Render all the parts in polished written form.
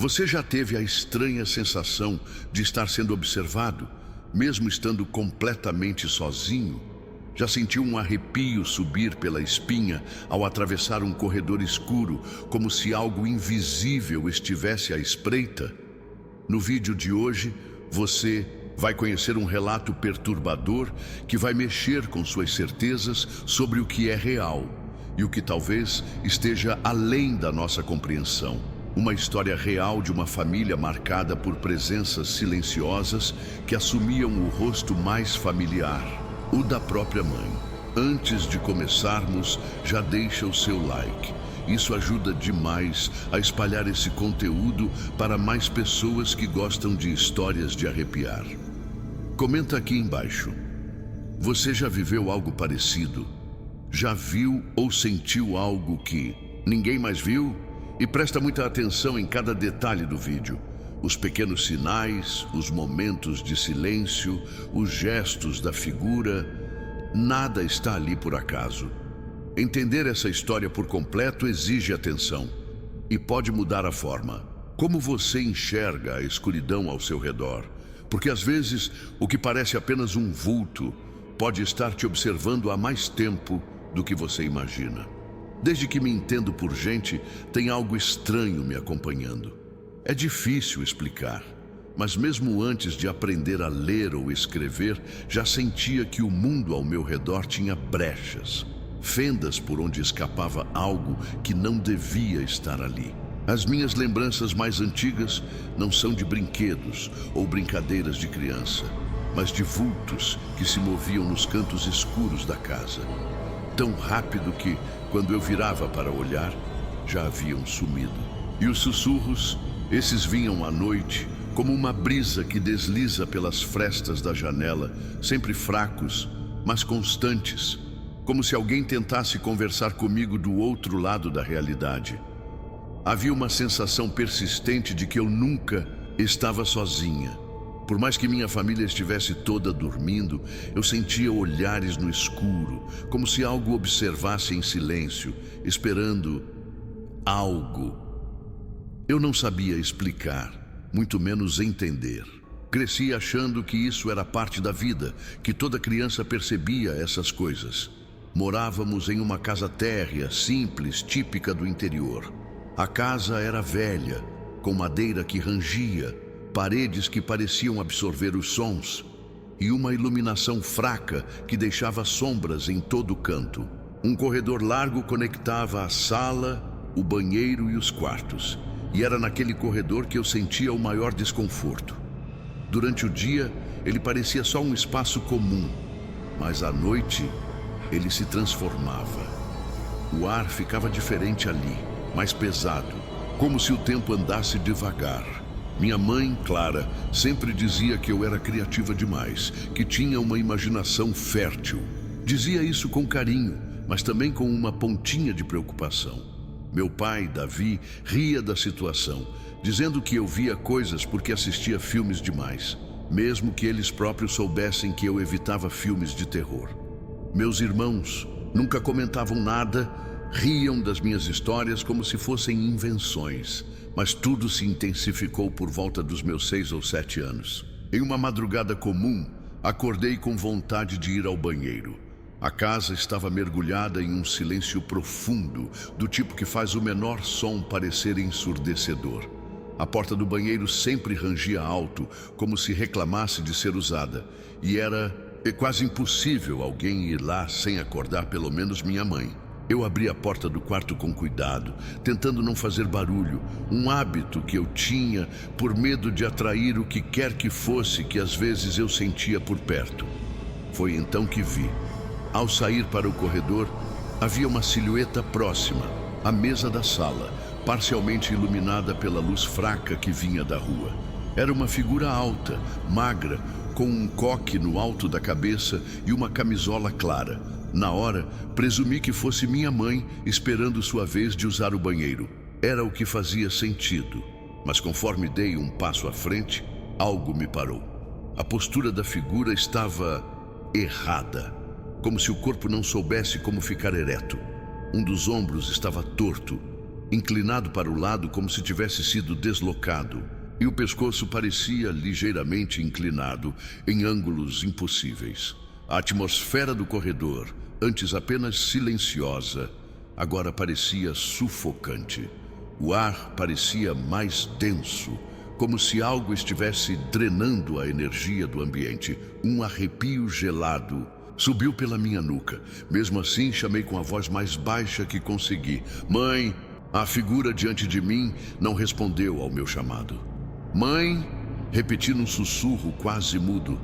Você já teve a estranha sensação de estar sendo observado, mesmo estando completamente sozinho? Já sentiu um arrepio subir pela espinha ao atravessar um corredor escuro, como se algo invisível estivesse à espreita? No vídeo de hoje, você vai conhecer um relato perturbador que vai mexer com suas certezas sobre o que é real e o que talvez esteja além da nossa compreensão. Uma história real de uma família marcada por presenças silenciosas que assumiam o rosto mais familiar, o da própria mãe. Antes de começarmos, já deixa o seu like. Isso ajuda demais a espalhar esse conteúdo para mais pessoas que gostam de histórias de arrepiar. Comenta aqui embaixo. Você já viveu algo parecido? Já viu ou sentiu algo que ninguém mais viu? E presta muita atenção em cada detalhe do vídeo. Os pequenos sinais, os momentos de silêncio, os gestos da figura. Nada está ali por acaso. Entender essa história por completo exige atenção e pode mudar a forma como você enxerga a escuridão ao seu redor. Porque às vezes o que parece apenas um vulto pode estar te observando há mais tempo do que você imagina. Desde que me entendo por gente, tem algo estranho me acompanhando. É difícil explicar, mas mesmo antes de aprender a ler ou escrever, já sentia que o mundo ao meu redor tinha brechas, fendas por onde escapava algo que não devia estar ali. As minhas lembranças mais antigas não são de brinquedos ou brincadeiras de criança, mas de vultos que se moviam nos cantos escuros da casa. Tão rápido que, quando eu virava para olhar, já haviam sumido. E os sussurros, esses vinham à noite, como uma brisa que desliza pelas frestas da janela, sempre fracos, mas constantes, como se alguém tentasse conversar comigo do outro lado da realidade. Havia uma sensação persistente de que eu nunca estava sozinha. Por mais que minha família estivesse toda dormindo, eu sentia olhares no escuro, como se algo observasse em silêncio, esperando algo. Eu não sabia explicar, muito menos entender. Cresci achando que isso era parte da vida, que toda criança percebia essas coisas. Morávamos em uma casa térrea, simples, típica do interior. A casa era velha, com madeira que rangia, paredes que pareciam absorver os sons e uma iluminação fraca que deixava sombras em todo o canto. Um corredor largo conectava a sala, o banheiro e os quartos, e era naquele corredor que eu sentia o maior desconforto. Durante o dia, ele parecia só um espaço comum, mas à noite ele se transformava. O ar ficava diferente ali, mais pesado, como se o tempo andasse devagar. Minha mãe, Clara, sempre dizia que eu era criativa demais, que tinha uma imaginação fértil. Dizia isso com carinho, mas também com uma pontinha de preocupação. Meu pai, Davi, ria da situação, dizendo que eu via coisas porque assistia filmes demais, mesmo que eles próprios soubessem que eu evitava filmes de terror. Meus irmãos nunca comentavam nada, riam das minhas histórias como se fossem invenções, mas tudo se intensificou por volta dos meus 6 ou 7 anos. Em uma madrugada comum, acordei com vontade de ir ao banheiro. A casa estava mergulhada em um silêncio profundo, do tipo que faz o menor som parecer ensurdecedor. A porta do banheiro sempre rangia alto, como se reclamasse de ser usada, e era quase impossível alguém ir lá sem acordar pelo menos minha mãe. Eu abri a porta do quarto com cuidado, tentando não fazer barulho, um hábito que eu tinha por medo de atrair o que quer que fosse que às vezes eu sentia por perto. Foi então que vi. Ao sair para o corredor, havia uma silhueta próxima, à mesa da sala, parcialmente iluminada pela luz fraca que vinha da rua. Era uma figura alta, magra, com um coque no alto da cabeça e uma camisola clara. Na hora, presumi que fosse minha mãe esperando sua vez de usar o banheiro. Era o que fazia sentido, mas conforme dei um passo à frente, algo me parou. A postura da figura estava errada, como se o corpo não soubesse como ficar ereto. Um dos ombros estava torto, inclinado para o lado como se tivesse sido deslocado, e o pescoço parecia ligeiramente inclinado em ângulos impossíveis. A atmosfera do corredor, antes apenas silenciosa, agora parecia sufocante. O ar parecia mais denso, como se algo estivesse drenando a energia do ambiente. Um arrepio gelado subiu pela minha nuca. Mesmo assim, chamei com a voz mais baixa que consegui: "Mãe!" A figura diante de mim não respondeu ao meu chamado. "Mãe!" Repeti num sussurro quase mudo.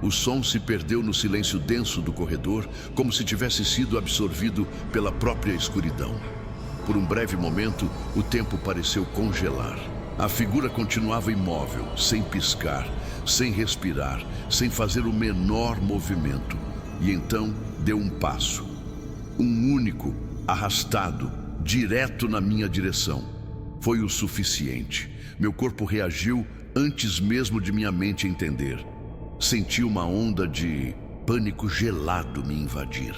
O som se perdeu no silêncio denso do corredor, como se tivesse sido absorvido pela própria escuridão. Por um breve momento, o tempo pareceu congelar. A figura continuava imóvel, sem piscar, sem respirar, sem fazer o menor movimento. E então deu um passo. Um único, arrastado, direto na minha direção. Foi o suficiente. Meu corpo reagiu antes mesmo de minha mente entender. Senti uma onda de pânico gelado me invadir.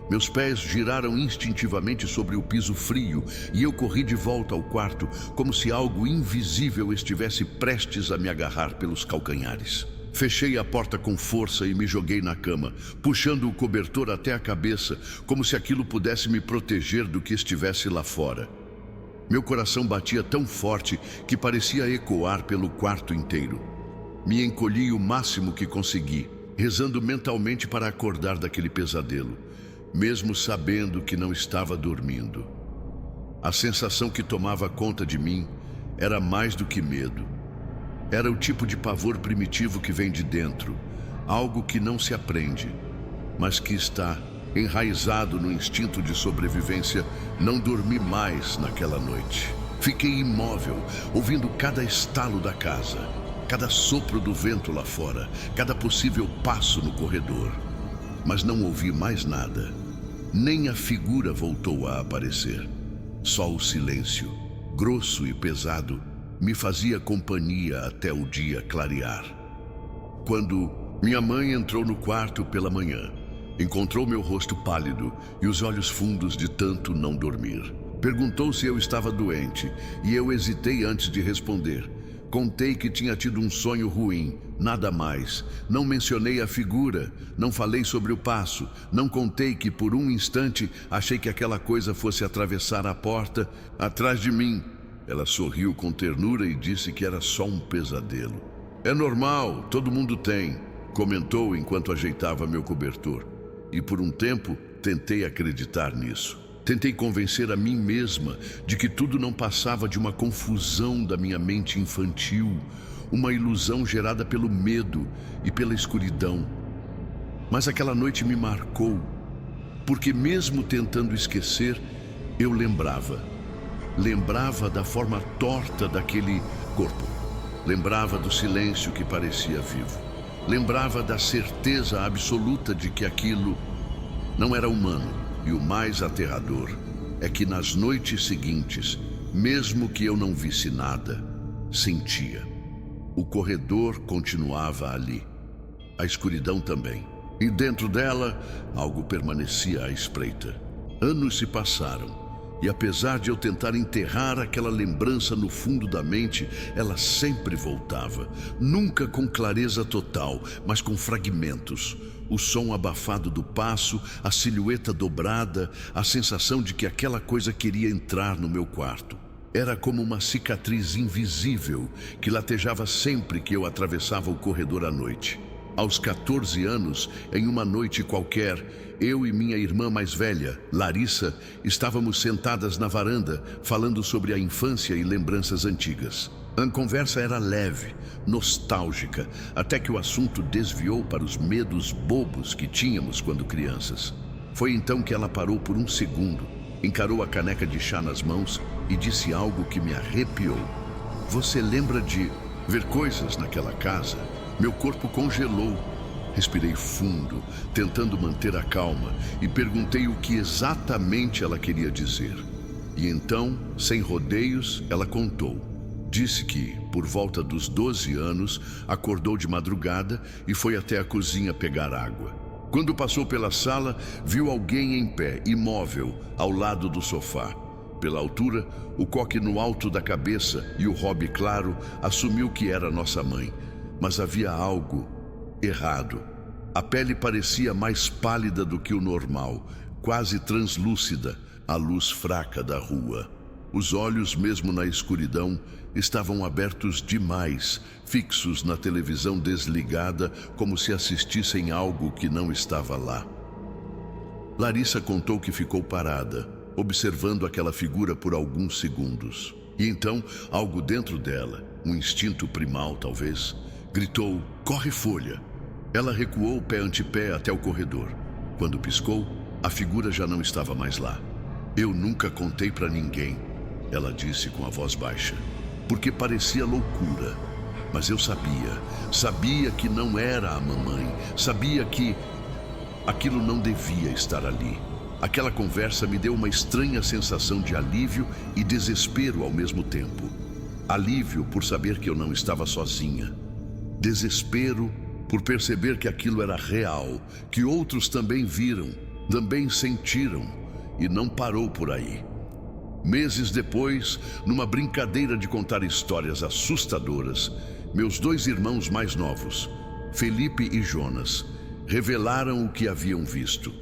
Meus pés giraram instintivamente sobre o piso frio e eu corri de volta ao quarto, como se algo invisível estivesse prestes a me agarrar pelos calcanhares. Fechei a porta com força e me joguei na cama, puxando o cobertor até a cabeça, como se aquilo pudesse me proteger do que estivesse lá fora. Meu coração batia tão forte que parecia ecoar pelo quarto inteiro. Me encolhi o máximo que consegui, rezando mentalmente para acordar daquele pesadelo, mesmo sabendo que não estava dormindo. A sensação que tomava conta de mim era mais do que medo. Era o tipo de pavor primitivo que vem de dentro, algo que não se aprende, mas que está enraizado no instinto de sobrevivência. Não dormi mais naquela noite. Fiquei imóvel, ouvindo cada estalo da casa, cada sopro do vento lá fora, cada possível passo no corredor. Mas não ouvi mais nada. Nem a figura voltou a aparecer. Só o silêncio, grosso e pesado, me fazia companhia até o dia clarear. Quando minha mãe entrou no quarto pela manhã, encontrou meu rosto pálido e os olhos fundos de tanto não dormir. Perguntou se eu estava doente e eu hesitei antes de responder. Contei que tinha tido um sonho ruim, nada mais. Não mencionei a figura, não falei sobre o passo, não contei que por um instante achei que aquela coisa fosse atravessar a porta atrás de mim. Ela sorriu com ternura e disse que era só um pesadelo. "É normal, todo mundo tem", comentou enquanto ajeitava meu cobertor. E por um tempo tentei acreditar nisso. Tentei convencer a mim mesma de que tudo não passava de uma confusão da minha mente infantil, uma ilusão gerada pelo medo e pela escuridão. Mas aquela noite me marcou, porque mesmo tentando esquecer, eu lembrava. Lembrava da forma torta daquele corpo. Lembrava do silêncio que parecia vivo. Lembrava da certeza absoluta de que aquilo não era humano. E o mais aterrador é que nas noites seguintes, mesmo que eu não visse nada, sentia. O corredor continuava ali. A escuridão também. E dentro dela, algo permanecia à espreita. Anos se passaram. E apesar de eu tentar enterrar aquela lembrança no fundo da mente, ela sempre voltava. Nunca com clareza total, mas com fragmentos. O som abafado do passo, a silhueta dobrada, a sensação de que aquela coisa queria entrar no meu quarto. Era como uma cicatriz invisível que latejava sempre que eu atravessava o corredor à noite. Aos 14 anos, em uma noite qualquer, eu e minha irmã mais velha, Larissa, estávamos sentadas na varanda, falando sobre a infância e lembranças antigas. A conversa era leve, nostálgica, até que o assunto desviou para os medos bobos que tínhamos quando crianças. Foi então que ela parou por um segundo, encarou a caneca de chá nas mãos e disse algo que me arrepiou. "Você lembra de ver coisas naquela casa?" Meu corpo congelou. Respirei fundo, tentando manter a calma, e perguntei o que exatamente ela queria dizer. E então, sem rodeios, ela contou. Disse que, por volta dos 12 anos, acordou de madrugada e foi até a cozinha pegar água. Quando passou pela sala, viu alguém em pé, imóvel, ao lado do sofá. Pela altura, o coque no alto da cabeça e o robe claro assumiu que era nossa mãe. Mas havia algo errado. A pele parecia mais pálida do que o normal, quase translúcida à luz fraca da rua. Os olhos, mesmo na escuridão, estavam abertos demais, fixos na televisão desligada, como se assistissem algo que não estava lá. Larissa contou que ficou parada, observando aquela figura por alguns segundos. E então, algo dentro dela, um instinto primal talvez, gritou: "Corre, Folha!" Ela recuou pé ante pé até o corredor. Quando piscou, a figura já não estava mais lá. "Eu nunca contei para ninguém", ela disse com a voz baixa, porque parecia loucura. Mas eu sabia que não era a mamãe, sabia que aquilo não devia estar ali. Aquela conversa me deu uma estranha sensação de alívio e desespero ao mesmo tempo. Alívio por saber que eu não estava sozinha. Desespero por perceber que aquilo era real, que outros também viram, também sentiram, e não parou por aí. Meses depois, numa brincadeira de contar histórias assustadoras, meus 2 irmãos mais novos, Felipe e Jonas, revelaram o que haviam visto.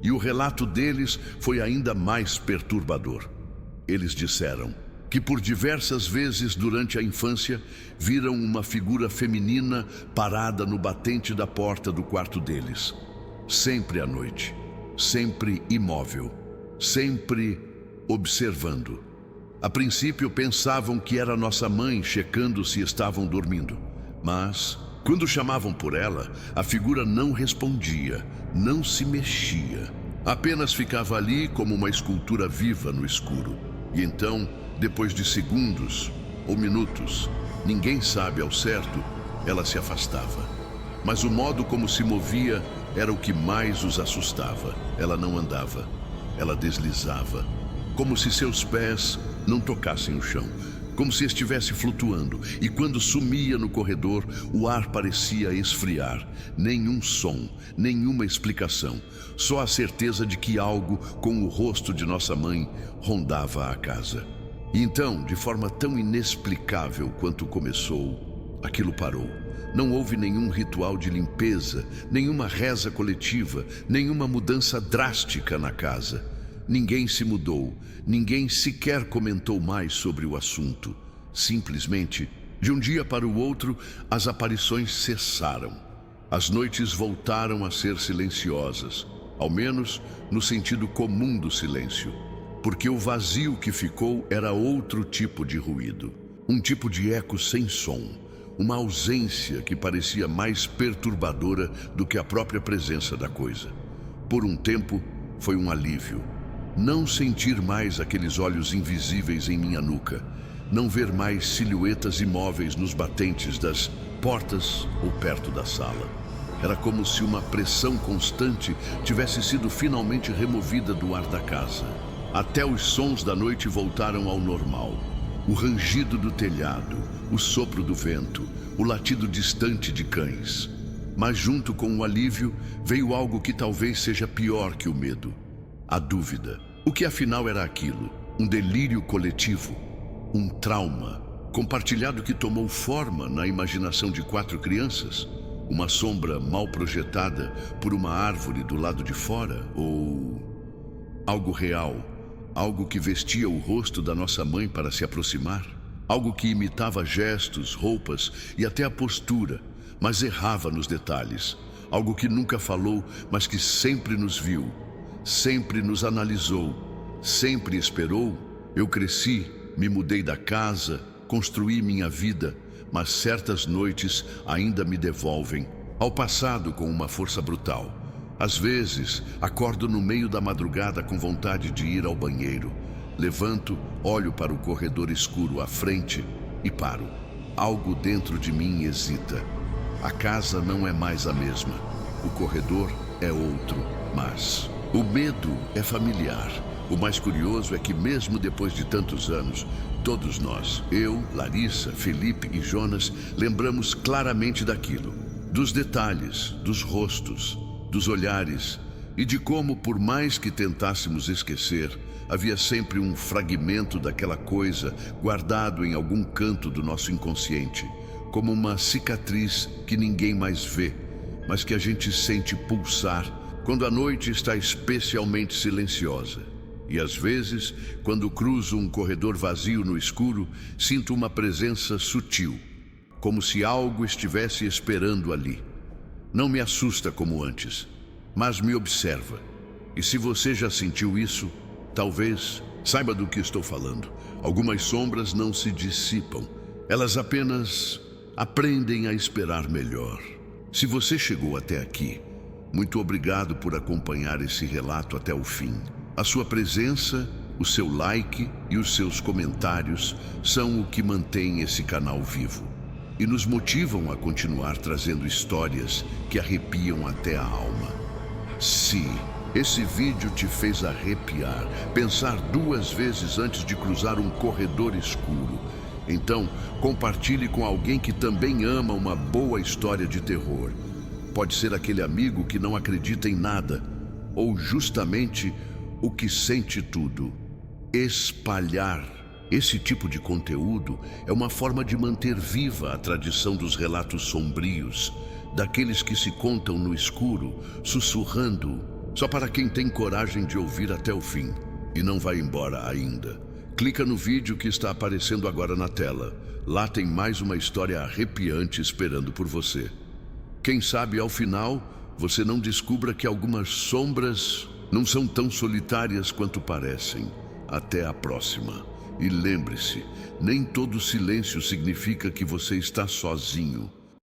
E o relato deles foi ainda mais perturbador. Eles disseram que por diversas vezes durante a infância viram uma figura feminina parada no batente da porta do quarto deles. Sempre à noite, sempre imóvel, sempre observando. A princípio pensavam que era nossa mãe checando se estavam dormindo. Mas, quando chamavam por ela, a figura não respondia, não se mexia. Apenas ficava ali como uma escultura viva no escuro. E então, depois de segundos ou minutos, ninguém sabe ao certo, ela se afastava. Mas o modo como se movia era o que mais os assustava. Ela não andava, ela deslizava, como se seus pés não tocassem o chão, como se estivesse flutuando, e quando sumia no corredor, o ar parecia esfriar. Nenhum som, nenhuma explicação, só a certeza de que algo com o rosto de nossa mãe rondava a casa. E então, de forma tão inexplicável quanto começou, aquilo parou. Não houve nenhum ritual de limpeza, nenhuma reza coletiva, nenhuma mudança drástica na casa. Ninguém se mudou, ninguém sequer comentou mais sobre o assunto. Simplesmente, de um dia para o outro, as aparições cessaram. As noites voltaram a ser silenciosas, ao menos no sentido comum do silêncio, porque o vazio que ficou era outro tipo de ruído, um tipo de eco sem som, uma ausência que parecia mais perturbadora do que a própria presença da coisa. Por um tempo, foi um alívio. Não sentir mais aqueles olhos invisíveis em minha nuca, não ver mais silhuetas imóveis nos batentes das portas ou perto da sala. Era como se uma pressão constante tivesse sido finalmente removida do ar da casa. Até os sons da noite voltaram ao normal. O rangido do telhado, o sopro do vento, o latido distante de cães. Mas junto com o alívio veio algo que talvez seja pior que o medo. A dúvida. O que afinal era aquilo? Um delírio coletivo? Um trauma compartilhado que tomou forma na imaginação de 4 crianças? Uma sombra mal projetada por uma árvore do lado de fora? Ou algo real? Algo que vestia o rosto da nossa mãe para se aproximar? Algo que imitava gestos, roupas e até a postura, mas errava nos detalhes. Algo que nunca falou, mas que sempre nos viu. Sempre nos analisou, sempre esperou. Eu cresci, me mudei da casa, construí minha vida, mas certas noites ainda me devolvem ao passado com uma força brutal. Às vezes, acordo no meio da madrugada com vontade de ir ao banheiro. Levanto, olho para o corredor escuro à frente e paro. Algo dentro de mim hesita. A casa não é mais a mesma. O corredor é outro, mas o medo é familiar. O mais curioso é que mesmo depois de tantos anos, todos nós, eu, Larissa, Felipe e Jonas, lembramos claramente daquilo. Dos detalhes, dos rostos, dos olhares, e de como, por mais que tentássemos esquecer, havia sempre um fragmento daquela coisa guardado em algum canto do nosso inconsciente, como uma cicatriz que ninguém mais vê, mas que a gente sente pulsar quando a noite está especialmente silenciosa. E às vezes, quando cruzo um corredor vazio no escuro, sinto uma presença sutil, como se algo estivesse esperando ali. Não me assusta como antes, mas me observa. E se você já sentiu isso, talvez saiba do que estou falando. Algumas sombras não se dissipam, elas apenas aprendem a esperar melhor. Se você chegou até aqui, muito obrigado por acompanhar esse relato até o fim. A sua presença, o seu like e os seus comentários são o que mantém esse canal vivo e nos motivam a continuar trazendo histórias que arrepiam até a alma. Se esse vídeo te fez arrepiar, pensar duas vezes antes de cruzar um corredor escuro, então compartilhe com alguém que também ama uma boa história de terror. Pode ser aquele amigo que não acredita em nada, ou justamente o que sente tudo. Espalhar esse tipo de conteúdo é uma forma de manter viva a tradição dos relatos sombrios, daqueles que se contam no escuro, sussurrando, só para quem tem coragem de ouvir até o fim e não vai embora ainda. Clica no vídeo que está aparecendo agora na tela. Lá tem mais uma história arrepiante esperando por você. Quem sabe ao final você não descubra que algumas sombras não são tão solitárias quanto parecem. Até a próxima. E lembre-se, nem todo silêncio significa que você está sozinho.